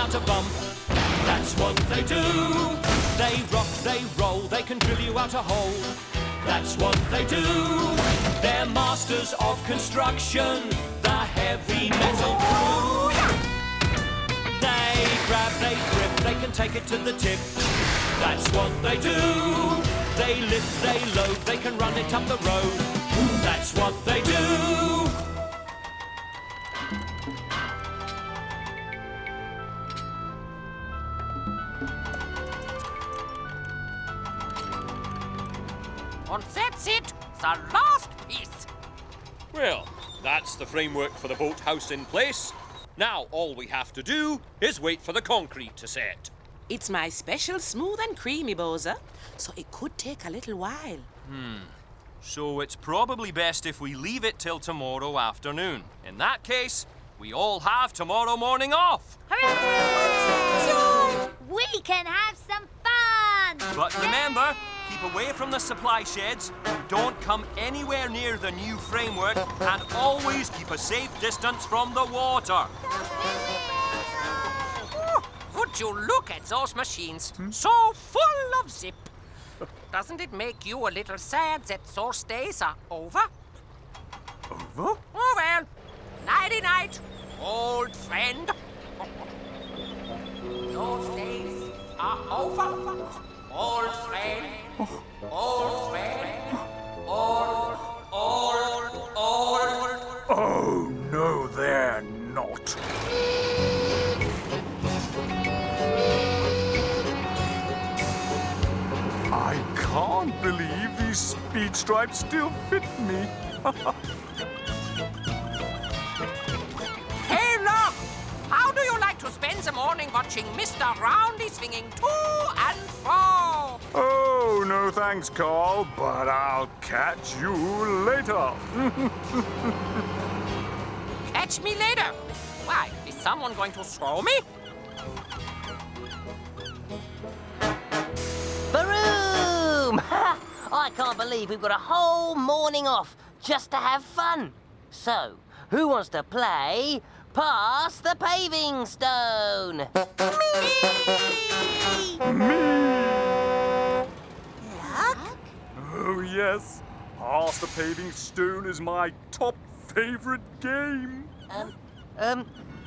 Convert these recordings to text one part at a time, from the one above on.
out a bump. That's what they do. They rock, they roll, they can drill you out a hole. That's what they do. They're masters of construction, the heavy metal crew. They grab, they grip, they can take it to the tip. That's what they do. They lift, they load, they can run it up the road. That's what they do. And that's it, the last piece. Well, that's the framework for the boathouse in place. Now all we have to do is wait for the concrete to set. It's my special smooth and creamy boza, so it could take a little while. So it's probably best if we leave it till tomorrow afternoon. In that case, we all have tomorrow morning off. Hooray! We can have some fun! But remember, keep away from the supply sheds, don't come anywhere near the new framework, and always keep a safe distance from the water. Would you look at those machines? So full of zip. Doesn't it make you a little sad that those days are over? Over? Oh, well. Nighty-night, old friend. Those days are over. Old friend. Old friend. Old. Oh, no, they're not. I can't believe these speed stripes still fit me. Hey, look! How do you like to spend the morning watching Mr. Roundy swinging to and fro? Oh, no thanks, Carl, but I'll catch you later. Catch me later. Why, is someone going to throw me? Boom! I can't believe we've got a whole morning off just to have fun. So, who wants to play Pass the Paving Stone? Oh, yes. Pass the Paving Stone is my top favorite game.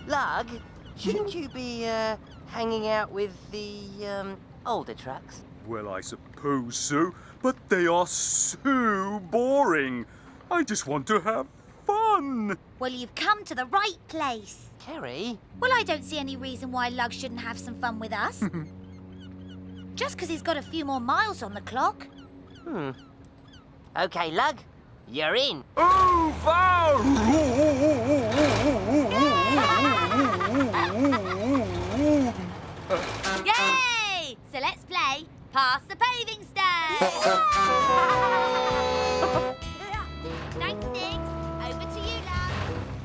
Lug, shouldn't you be hanging out with the older trucks? Well, I suppose so, but they are so boring. I just want to have fun. Well, you've come to the right place. Kerry? Well, I don't see any reason why Lug shouldn't have some fun with us. Just because he's got a few more miles on the clock. Okay, Lug, you're in. Yay! So let's play Pass the Paving Stone. Thanks, Nix. Over to you, Lug.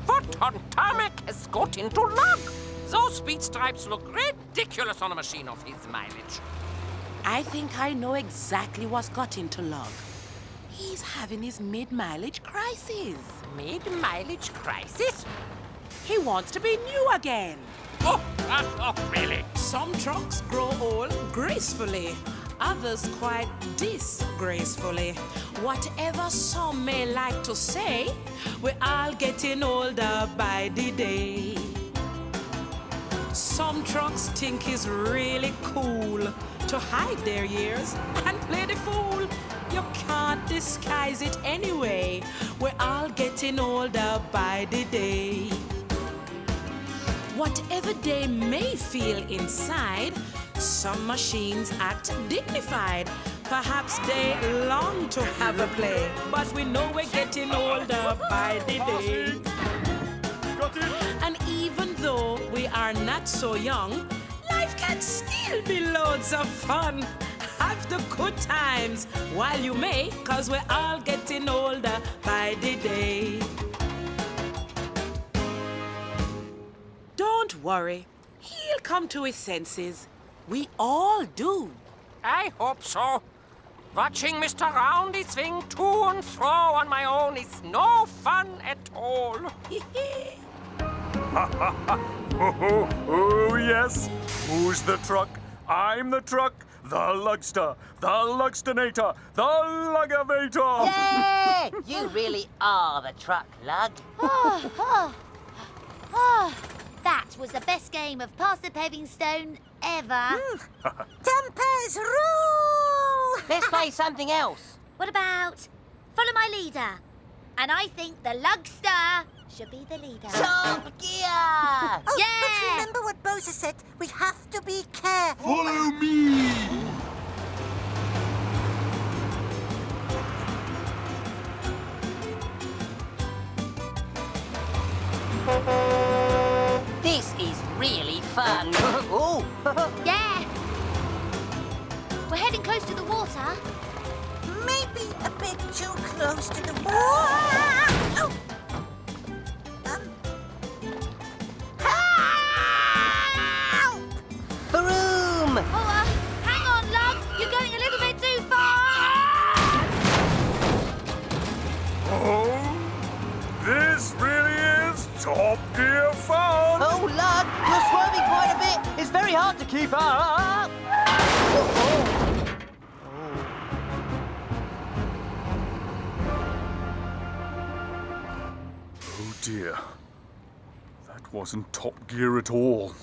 What on tarmac has got into Lug? Those speed stripes look ridiculous on a machine of his mileage. I think I know exactly what's got into Lug. He's having his mid-mileage crisis. Mid-mileage crisis? He wants to be new again. Oh, really? Some trucks grow old gracefully, others quite disgracefully. Whatever some may like to say, we're all getting older by the day. Some trucks think it's really cool to hide their years and play the fool. You can't disguise it anyway. We're all getting older by the day. Whatever they may feel inside, some machines act dignified. Perhaps they long to have a play, but we know we're getting older by the day. And even though we are not so young, life can still be loads of fun. Have the good times while you may, 'cause we're all getting older by the day. Don't worry, he'll come to his senses. We all do. I hope so. Watching Mr. Roundy swing to and fro on my own is no fun at all. Oh, yes. Who's the truck? I'm the truck. The Lugster. The Lugstonator. The Lugavator. Yeah! You really are the truck, Lug. That was the best game of Pass the Paving Stone ever. Dumpers rule! Let's play something else. What about Follow My Leader? And I think the Lugster should be the leader. Top Gear! Oh, Yeah! but remember what Bosa said. We have to be careful. Follow me. This is really fun. Oh! Yeah! We're heading close to the water. Maybe a bit too close to the wall. Oh. Help! Broom! Oh, hang on, Lug. You're going a little bit too far. Oh, this really is Top Gear fun. Oh, Lug, you're swerving quite a bit. It's very hard to keep up. Oh dear. That wasn't Top Gear at all.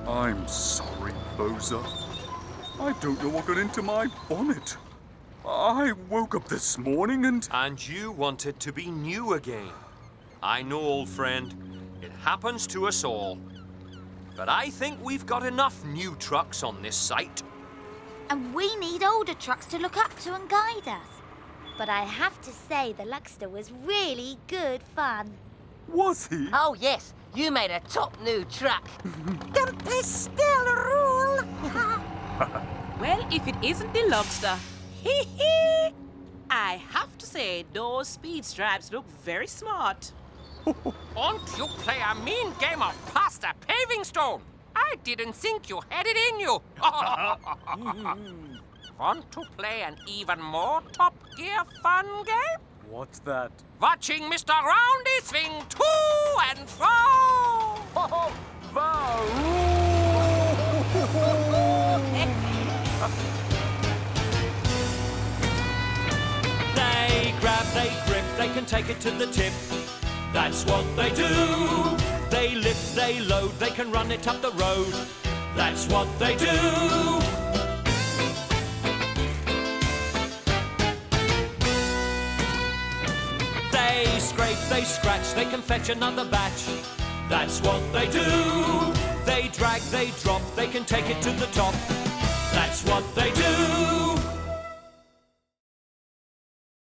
I'm sorry, Bosa. I don't know what got into my bonnet. I woke up this morning and... And you want it to be new again. I know, old friend. It happens to us all. But I think we've got enough new trucks on this site. And we need older trucks to look up to and guide us. But I have to say the Lugster was really good fun. Was he? Oh, yes, you made a top new truck. Dumpers still rule. Well, if it isn't the Lugster, I have to say those speed stripes look very smart. Won't you play a mean game of Pass the Paving Stone? I didn't think you had it in you. Want to play an even more Top Gear fun game? What's that? Watching Mr. Roundy swing to and fro. They grab, they grip, they can take it to the tip. That's what they do. They lift, they load, they can run it up the road. That's what they do. They scrape, they scratch, they can fetch another batch. That's what they do. They drag, they drop, they can take it to the top. That's what they